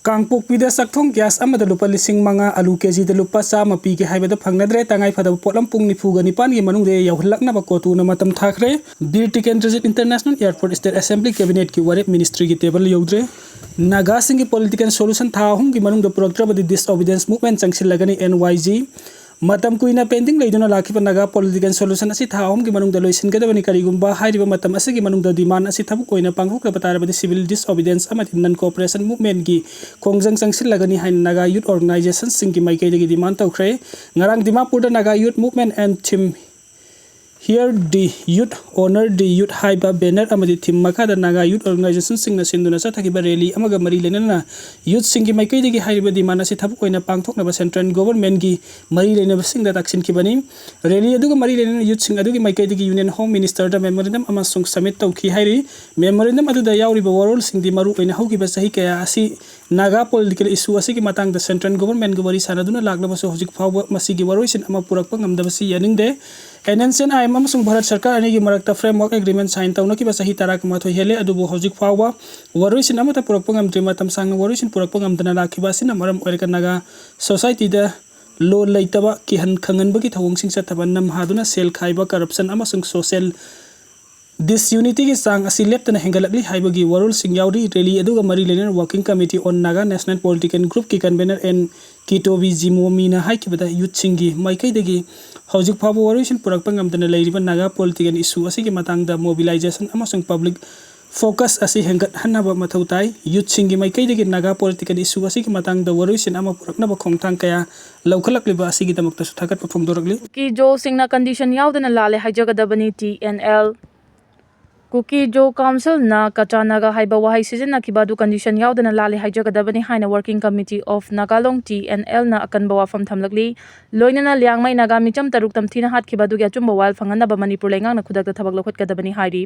Kangpokpida sakthong gas amada lupa lising manga alu kg de lupa sama pi ke haibada phangnadre tangai phada potlam pung nifuga nipan gi manung de yauhlakna ba kotu na matam thakre bir tiken transit international airport state assembly cabinet ki warep ministry gi table yaudre naga sing gi political solution tha hum gi manung de program de disobedience movement changsil lagani nyg matam kuina pending leiduna lakhiba naga political solution asi tha hum gi manung da loisin gadabani karigumba hairiba matam asigi manung da demand asi thabu koina panghok batara civil disobedience amati non cooperation movement gi kongjang changsil lagani hain naga youth organization sing gi maikai gi demand tawkhre ngarang dimapur da naga youth movement and team here the youth honor the youth haiba banner amadi thim makada naga youth organization sing na sinduna sa thakiba rally amaga mari lenana youth sing gi maikai gi haiba demand asi thabu koina pangthokna ba central government gi mari lena sing da taksin ki bani rally aduga mari lena youth sing adugi maikai gi union home minister da memorandum amasung summit tawki hairi memorandum adu da yauri ba warol sing di maru koina hoki ba sahi kaya asi naga political issue asi ki matang da central government gi wari sanaduna lagna ba so hojik phawba masi gi waroi sin ama purakpa ngamda ba si yaning de NNCN amasung Bharat Sarkar ani gi marakta framework agreement sign tawna ki ba sahi tarak mathoi hele adubu hojik phawba waroi sin amata purakpa ngamdri matam sang waroi sin purakpa ngamdana lakhiba sin amaram oirka naga society da lo leitaba ki han khangan ba ki thawong sing sathaban nam haduna sel khaiba corruption amasung social disunity ki sang asi leptana hengalakli haibagi warul sing yauri rally aduga mari lenen working committee on naga national political group ki convener and kitobi jimomina haikibada youth singi maikai dagi hojik phabu warusin purakpa ngamdana leiriba naga political issue asi ki matang da mobilization amasung public focus asi hengat hanaba mathautai youth singi maikai dagi naga political issue asi ki matang da warusin ama purakna ba khongthang kaya laukhalakliba asi gi damakta su thakat phongdoragli ki jo singna condition yaudana lale haijagadabani TNL Kuki jo council na kachanaga haiba wahai season kibadu condition yaudana lale haijagadabani haina working committee of Nagalong TNL na akan bawa fam thamlakli loinana liangmai naga micham taruk tamthina hat kibadu ga chumba wal phangana ba Manipur lengang na khudakta thabak lokhot kadabani hairi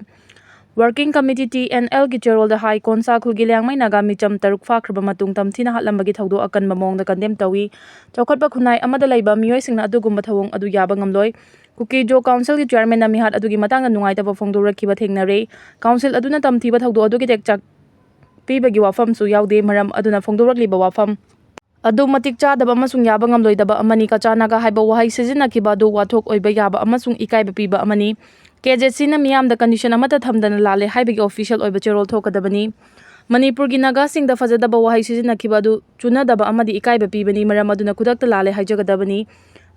working committee TNL gi chairol da high konsa khulgi liangmai naga micham taruk fakhra matung tamthina hatlambagi thawdo akan mamong da condemn tawi chawkhatba khunai amada laiba miyoi singna adugumba thawong adu yaba ngamloi Kuki jo council ki chairman nami hat adugi matang na nungai taba phongdo rakhiba thengnare council aduna tamthiba thawdo adugi tekchak pibagi wafam su yaude maram aduna phongdo rakliba wafam adu matik cha daba amasung yaba ngamloi daba amani kachanaga haiba wahai sijina kiba du wathok oiba yaba amasung ikaiba piba amani KJC na miyam da condition amata thamdana lale haibagi official oiba cherol thokadabani Manipur gi naga sing da fajadaba wahai sijina kiba du chuna daba amadi ikaiba pibani maram aduna kudakta lale haijagadabani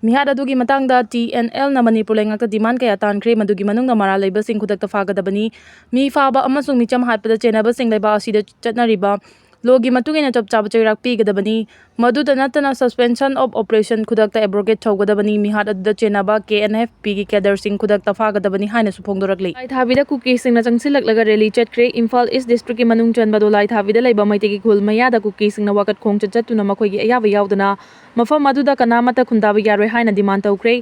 Mihad adugi matang da TNL na Manipur lengakta demand kaya tankre madugi manung na mara leiba sing kudakta fagadabani mi faba amasung micham hatpada chenaba sing leiba asida chatnariba logi matungina chap chaba chairak pigadabani maduda natana suspension of operation kudakta abrogate thawgadabani mihad aduda chenaba KNF gi cadre sing kudakta fagadabani haina su phongdorakli lai thabida kuki sing na changsilak laga rally chatkre Imphal East district ki manung chanbado lai thabida leiba maitegi khul mayada kuki sing na wakat khong chatuna makhoi gi ayawa yaudana mafam aduda kanamata khundaba yaroi haina demand tawkre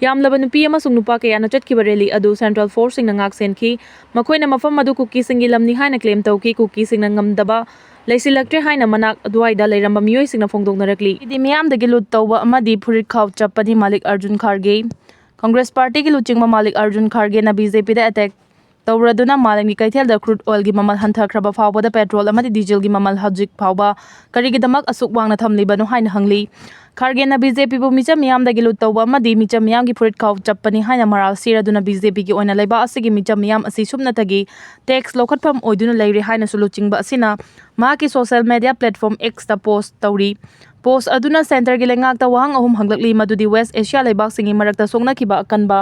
yamlaba nupi amasung nupa kaya na chatkiba rally adu central force sing na ngak senki makhoina mafam adu kuki sing gi lamni haina claim tawki kuki sing na ngamdaba Laisilaktre haina manak aduaida leiramba miyoi singna phongdoknarakli idi miyamdagi lut tawba amadi phurit khaw chapani Malik Arjun Kharge Congress party gi luchingma Malik Arjun Kharge na BJP da attack tawraduna malangi kaithel da crude oil gi mamal hanthakhraba phawba da petrol amadi diesel gi mamal hajik phawba karigi damak asuk wangna thamliba no haina hangli Kharge na BJP bu micha miyamdagi lut tawba amadi micha miyam gi phurit khaw chapani haina maral siraduna BJP gi oina leiba asigi micha miyam asi sumna tagi tax lokhatpham oiduna leire haina su luchingba asina Maki social media platform X ta post tawri post aduna center gi lengak ta wahang ahum hanglakli madudi West Asia leibak singi marakta songna kiba akanba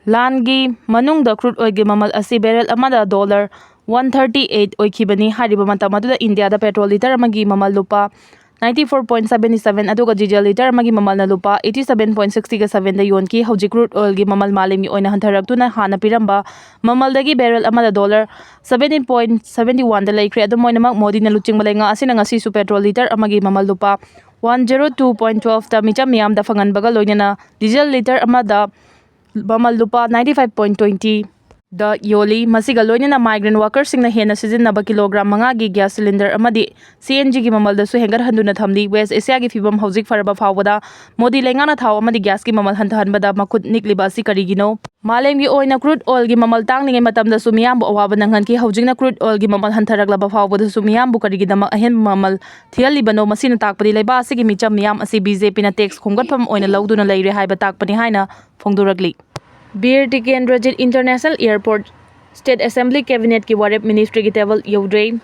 Langi manung da crude oil gi mamal asi barrel amada $138 oikhibani hariba matam aduda India da petrol liter amagi mamal lupa 94.77 aduga diesel liter amagi mamal na lupa 87.67 da yonki hauji crude oil gi mamal malimi oina hantharaktuna hana piramba mamal dagi barrel amada $17.71 da laikre adu moinamak modi na luching malenga asina ngasi su petrol liter amagi mamal lupa 102.12 da micha miyam da fangan baga loinana diesel liter amada mamal lupa 95.20 da yoli masiga loinana migrant workers singna hena sijinnaba kilogram 5 gi gas cylinder amadi CNG gi mamal da su hengar handuna thamli West Asia gi fibam hauzik faraba fawada Modi lengana thaw amadi gas gi mamal hantahanbada makut nikliba si karigino malem gi oina crude oil gi mamal tanglingai matamda su miyam bu awaba nanghan ki haujingna crude oil gi mamal hantaraglaba fawada su miyam bu karigidama ahen mamal thialibano masina takpadi leiba asigi micham miyam asi BJP na tax khomgatpham oina lauduna leire haiba takpani haina phongduragli Bir Tikendrajit International Airport State Assembly Cabinet ki warep Ministry ki table Yadre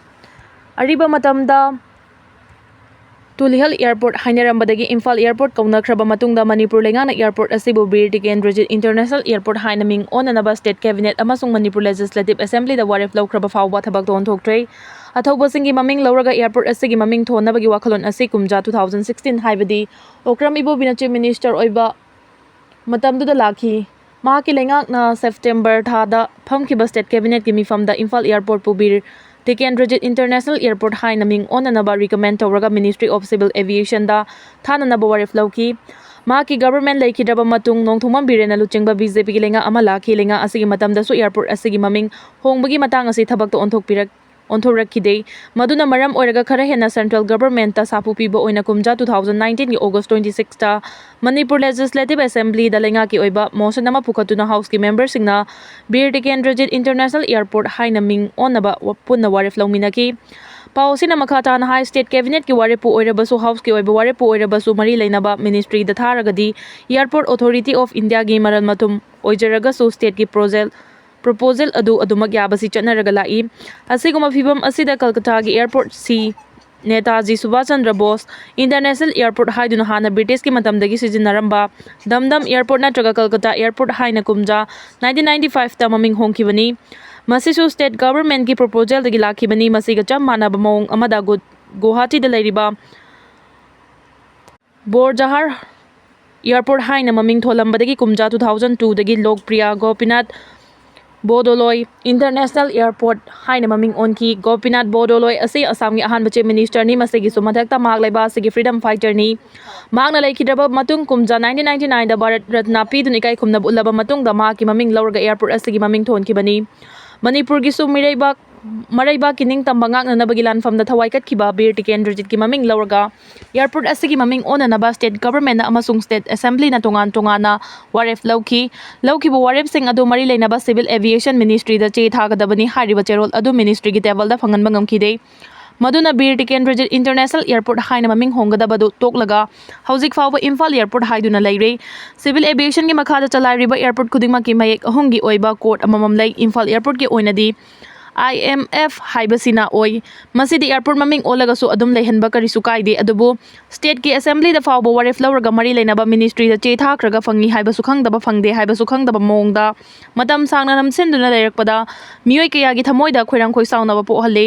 Ariba matamda Tulihal Airport hainarambadagi Imphal Airport kaunakhraba matungda Manipur lengana Airport asibu Bir Tikendrajit International Airport hainaming onanaba State Cabinet amasung Manipur Legislative Assembly da warep laukraba fawba thabak don thoktre athaubasingi maming lauraga airport asigi maming thonabagi wakhalon asi kumja 2016 haibadi okram ibo bina Chief Minister oiba matamduda lakhi Mahaki lengak na September thada phamkiba State Cabinet ki mifamda Imphal Airport pubir Tikendrajit International Airport hai naming onanaba recommend tawraga Ministry of Civil Aviation da thananaba waref lauki Mahaki government laikhidraba matung nongthumam birena luchingba BJP ki lenga amala ki lenga asigi matamda su airport asigi maming hongbagi matang asi thabak to onthokrakide maduna maram oiraga khara hena central government ta sapu piba oina kumja 2019 ki August 26 ta Manipur Legislative Assembly da lenga ki oiba motion nama pukhatuna house ki member singna Bir Tikendrajit International Airport haina ming onaba punna waref lawminaki Pao sina makata na high state cabinet ki warepu oirabasu house ki oiba warepu oirabasu mari leinaba ministry da tharagadi Airport Authority of India gi maral matum oijaraga su state ki proposal adu adumak yabasi chatnaraga lai asiguma phibam asida Kolkata gi airport C Netaji Subhash Chandra Bose International Airport haiduna hana British ki matamdagi sijinaramba Damdam Airport natraga Kolkata Airport haina kumja 1995 ta maming hongkibani masisu state government ki proposal dagi lakhibani masiga cham manaba mawong amada Guwahati da leiriba Borjahar Airport haina maming tholambadagi kumja 2002 dagi Lokpriya Gopinath Bodoloi International Airport haina maming onki Gopinath Bodoloi ase Assam gi ahan Chief Minister ni masigi sumathakta mak laiba asigi freedom fighter ni magna laikhidraba matung kumja 1999 da Bharat Ratna pidun ikai khumna ulaba matung da ma ki maming lauraga airport asigi maming thonkibani Manipur gi su maraiba kining tambangak na nabagi lanfam da thawai katkiba Bir Tikendrajit ki maming lauraga airport asigi maming onanaba state government na amasung state assembly na tongana waref lauki bu waref sing adu mari leinaba civil aviation ministry da che thagadabani hariba cherol adu ministry gi table da phangan bangam khide maduna Bir Tikendrajit International Airport haina maming hongadabadu toklaga hauzik fawba Imphal Airport haiduna leire civil aviation gi makhada chalairiba airport khudingma ki mayek ahumgi oiba court amamam lei Imphal Airport ki oinadi IMF haibasina oi masidi airport maming olaga su adum lehenba karisu kaide adubu state ki assembly da fawba waref lauraga mari leinaba ministry da che thakraga fangi haibasu khangdaba fangde haibasu khangdaba mongda matam sangna namsenduna leirakpada miyoi kaya gi thamoida khoirang khoi saunaba po halle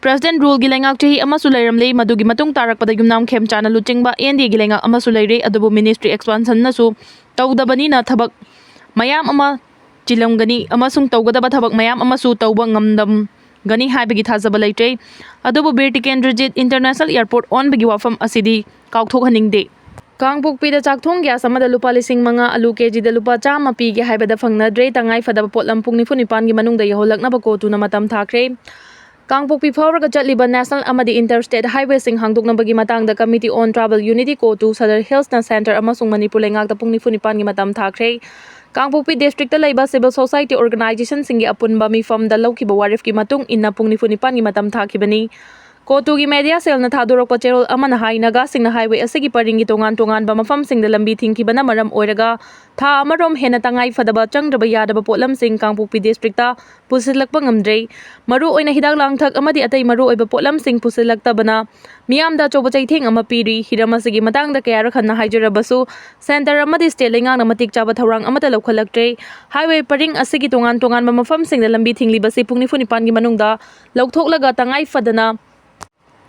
President rule gi lengak chehi amasu leiramle madugi matung tarakpada yumnam khemchana luchingba ND gi lengak amasu leire adubu ministry expansion nasu tawdabani na thabak mayam ama chilamgani amasung tawgadaba thabak mayam amasu tawba ngamdam gani haibagi thajaba leite adubu Bir Tikendrajit International Airport on bagi wafam asidi kaukthok haningde Kangpokpi da chakthong gas amada lupa 5,000 alu kg da lupa 100 pi gi haibada fangnadre tangai fadaba potlam pung 9 gi manungda yaholakna ba ko tuna matam thakre Kangpokpi phawraga chatliba national amadi interstate highway sing hangdoknabagi matangda committee on travel unity ko to Southern Hills na center amasung Manipur lengak da pung 9 gi matam thakre Kangpokpi district ta leiba civil society organization singi apunba mifam da laukiba warif ki matung inna pung 9 gi matam thakibani Kotugi media sel na thadorok pacherol amana haina ga singna highway asigi paringi tongan ba mafam sing da lambi thingki bana maram oiraga tha amarom hena tangai fadaba changraba yadaba potlam sing Kangpokpi district ta pusilakpa ngamdre maru oina hidak langthak amadi atai maru oiba potlam sing pusilakta bana miyam da choba chaitheng ama piri hirama sigi matang da kayara khanna haijarabasu center amadi state lengang na matik chaba thawrang amata lokhalaktre highway paring asigi tongan ba mafam sing da lambi thingli basi pungni funi pan gi manungda lokthok laga tangai fadana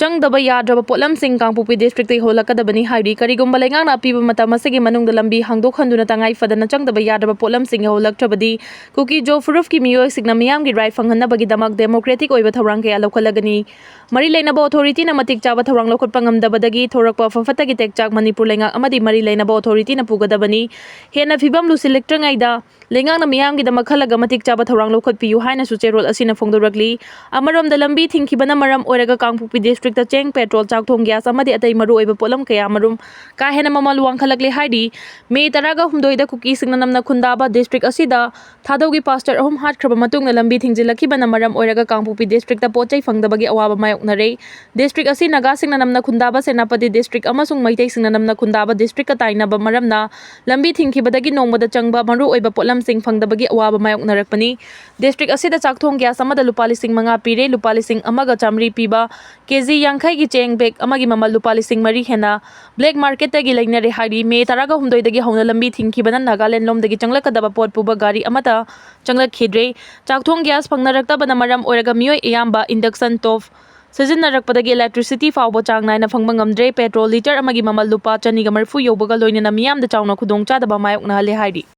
ꯆꯪꯗꯕ ꯌꯥꯗ꯭ꯔꯕ ꯄꯣꯠꯂꯝꯁꯤꯡ ꯀꯥꯡꯄꯣꯛꯄꯤ ꯗꯤꯁꯇ꯭ꯔꯤꯛꯇꯒꯤ ꯍꯣꯜꯂꯛꯀꯗꯕꯅꯤ ꯍꯥꯏꯔꯤ ꯀꯔꯤꯒꯨꯝꯕ ꯂꯩꯉꯥꯛꯅ ꯑꯄꯤꯕ ꯃꯇꯝ ꯑꯁꯤꯒꯤ ꯃꯅꯨꯡꯗ ꯂꯝꯕꯤ ꯍꯥꯡꯗꯣꯛꯍꯟꯗꯨꯅ ꯇꯉꯥꯏ ꯐꯗꯅ ꯆꯪꯗꯕ ꯌꯥꯗ꯭ꯔꯕ ꯄꯣꯠꯂꯝꯁꯤꯡ ꯌꯧꯍꯜꯂꯛꯇ꯭ꯔꯕꯗꯤ ꯀꯨꯀꯤ ꯖꯣ ꯐꯨꯔꯨꯞꯀꯤ ꯃꯤꯑꯣꯏꯁꯤꯡꯅ ꯃꯤꯌꯥꯝꯒꯤ ꯔꯥꯏꯠ ꯐꯪꯍꯟꯅꯕꯒꯤꯗꯃꯛ ꯗꯦꯃꯣꯀ꯭ꯔꯦꯇꯤꯛ ꯑꯣꯏꯕ ꯊꯧꯔꯥꯡ ꯀꯌꯥ ꯂꯧꯈꯠꯂꯒꯅꯤ ꯃꯔꯤ ꯂꯩꯅꯕ ꯑꯣꯊꯣꯔꯤꯇꯤꯅ ꯃꯇꯤꯛ ꯆꯥꯕ ꯊꯧꯔꯥꯡ ꯂꯧꯈꯠꯄ ꯉꯝꯗꯕꯗꯒꯤ ꯊꯣꯔꯛꯄ ꯐꯠꯇꯒꯤ ꯇꯦꯛꯆꯥꯛ ꯃꯅꯤꯄꯨꯔ ꯂꯩꯉꯥꯛ ꯑꯃꯗꯤ ꯃꯔꯤ ꯂꯩꯅꯕ ꯑꯣꯊꯣꯔꯤꯇꯤꯅ ꯄꯨꯒꯗꯕꯅꯤ ꯍꯦꯟꯅ ꯐꯤꯕꯝ ꯂꯨꯁꯤꯜꯂꯛꯇ꯭ꯔꯤꯉꯩꯗ ꯂꯩꯉꯥꯛꯅ ꯃꯤꯌꯥꯝꯒꯤꯗꯃꯛ ꯈꯜꯂꯒ ꯃꯇꯤꯛ ꯆꯥꯕ ꯊꯧꯔꯥꯡ ꯂꯧꯈꯠꯄꯤꯌꯨ ꯍꯥꯏꯅꯁꯨ ꯆꯦꯔꯣꯜ ꯑꯁꯤꯅ ꯐꯣꯡꯗꯣꯔꯛꯂꯤ ꯑꯃꯔꯣꯝꯗ ꯂꯝꯕꯤ ꯊꯤꯡꯈꯤꯕꯅ ꯃꯔꯝ ꯑꯣꯏꯔꯒ ꯀꯥꯡꯄꯣꯛꯄꯤ ꯗꯤꯁꯇ꯭ꯔꯤꯛꯇ ꯆꯦꯡ ꯄꯦꯇ꯭ꯔꯣꯜ ꯆꯥꯛꯊꯣꯡ ꯒ꯭ꯌꯥꯁ ꯑꯃꯗꯤ ꯑꯇꯩ ꯃꯔꯨꯑꯣꯏꯕ ꯄꯣꯠꯂꯝ ꯀꯌꯥ ꯃꯔꯨꯝ ꯀꯥ ꯍꯦꯟꯅ ꯃꯃꯜ ꯋꯥꯡꯈꯠꯂꯛꯂꯦ ꯍꯥꯏꯔꯤ ꯃꯦ 18ꯗ ꯀꯨꯀꯤꯁꯤꯡꯅ ꯅꯝꯅ ꯈꯨꯟꯗꯥꯕ ꯗꯤꯁꯇ꯭ꯔꯤꯛ ꯑꯁꯤꯗ ꯊꯥꯗꯧꯒꯤ ꯄꯥꯁꯇꯔ 3 ꯍꯥꯠꯈ꯭ꯔꯕ ꯃꯇꯨꯡꯗ ꯂꯝꯕꯤ ꯊꯤꯡꯖꯤꯜꯂꯛꯈꯤꯕꯅ ꯃꯔꯝ ꯑꯣꯏꯔꯒ ꯀꯥꯡꯄꯣꯛꯄꯤ ꯗꯤꯁꯇ꯭ꯔꯤꯛꯇ ꯄꯣꯠꯆꯩ ꯐꯪꯗꯕꯒꯤ ꯑꯋꯥꯕ ꯃꯥꯌꯣꯛꯅꯔꯦ ꯗꯤꯁꯇ꯭ꯔꯤꯛ ꯑꯁꯤ ꯅꯥꯒꯥꯁꯤꯡꯅ ꯅꯝꯅ ꯈꯨꯟꯗꯥꯕ ꯁꯦꯅꯥꯄꯇꯤ ꯗꯤꯁꯇ꯭ꯔꯤꯛ ꯑꯃꯁꯨꯡ ꯃꯩꯇꯩꯁꯤꯡꯅ ꯅꯝꯅ ꯈꯨꯟꯗꯥꯕ ꯗꯤꯁꯇ꯭ꯔꯤꯛꯀ ꯇꯥꯏꯅꯕ ꯃꯔꯝꯅ ꯂꯝꯕꯤ ꯊꯤꯡꯈꯤꯕꯗꯒꯤ ꯅꯣꯡꯃꯗ ꯆꯪꯕ ꯃꯔꯨꯑꯣꯏꯕ ꯄꯣꯠꯂꯝꯁꯤꯡ ꯐꯪꯗꯕꯒꯤ ꯑꯋꯥꯕ ꯃꯥꯌꯣꯛꯅꯔꯛꯄꯅꯤ ꯗꯤꯁꯇ꯭ꯔꯤꯛ ꯑꯁꯤꯗ ꯆꯥꯛꯊꯣꯡ ꯒ꯭ꯌꯥꯁ ꯑꯃꯗ ꯂꯨꯄꯥ 5,000 ꯄꯤꯔꯦ ꯂꯨꯄꯥ 1,100 ꯄꯤꯕ ꯀꯦꯖꯤ 50ꯒꯤ ꯆꯦꯡ ꯕꯦꯛ ꯑꯃꯒꯤ ꯃꯃꯜ ꯂꯨꯄꯥ 3,000 ꯍꯦꯟꯅ ꯕ꯭ꯂꯦꯛ ꯃꯥꯔꯀꯦꯠꯇꯒꯤ ꯂꯩꯅꯔꯦ ꯍꯥꯏꯔꯤ ꯃꯦ 18ꯗꯒꯤ ꯍꯧꯅ ꯂꯝꯕꯤ ꯊꯤꯡꯈꯤꯕꯅ ꯅꯥꯒꯥꯂꯦꯟ ꯂꯣꯝꯗꯒꯤ ꯆꯪꯂꯛꯀꯗꯕ ꯄꯣꯠ ꯄꯨꯕ ꯒꯥꯔꯤ ꯑꯃꯠꯇ ꯆꯪꯂꯛꯈꯤꯗ꯭ꯔꯦ ꯆꯥꯛꯊꯣꯡ ꯒ꯭ꯌꯥꯁ ꯐꯪꯅꯔꯛꯇꯕꯅ ꯃꯔꯝ ꯑꯣꯏꯔꯒ ꯃꯤꯑꯣꯏ ꯑꯌꯥꯝꯕ ꯏꯟꯗꯛꯁꯟ ꯇꯣꯞ ꯁꯤꯖꯤꯟꯅꯔꯛꯄꯗꯒꯤ ꯏꯂꯦꯛꯇ꯭ꯔꯤꯁꯤꯇꯤ ꯐꯥꯎꯕ ꯆꯥꯡ ꯅꯥꯏꯅ ꯐꯪꯕ ꯉꯝꯗ꯭ꯔꯦ ꯄꯦꯇ꯭ꯔꯣꯜ ꯂꯤꯇꯔ ꯑꯃꯒꯤ ꯃꯃꯜ ꯂꯨꯄꯥ 130 ꯌꯧꯕꯒ ꯂꯣꯏꯅꯅ ꯃꯤꯌꯥꯝꯗ ꯆꯥꯎꯅ ꯈꯨꯗꯣꯡꯆꯥꯗꯕ ꯃꯥꯌꯣꯛꯅꯍꯜꯂꯦ ꯍꯥꯏꯔꯤ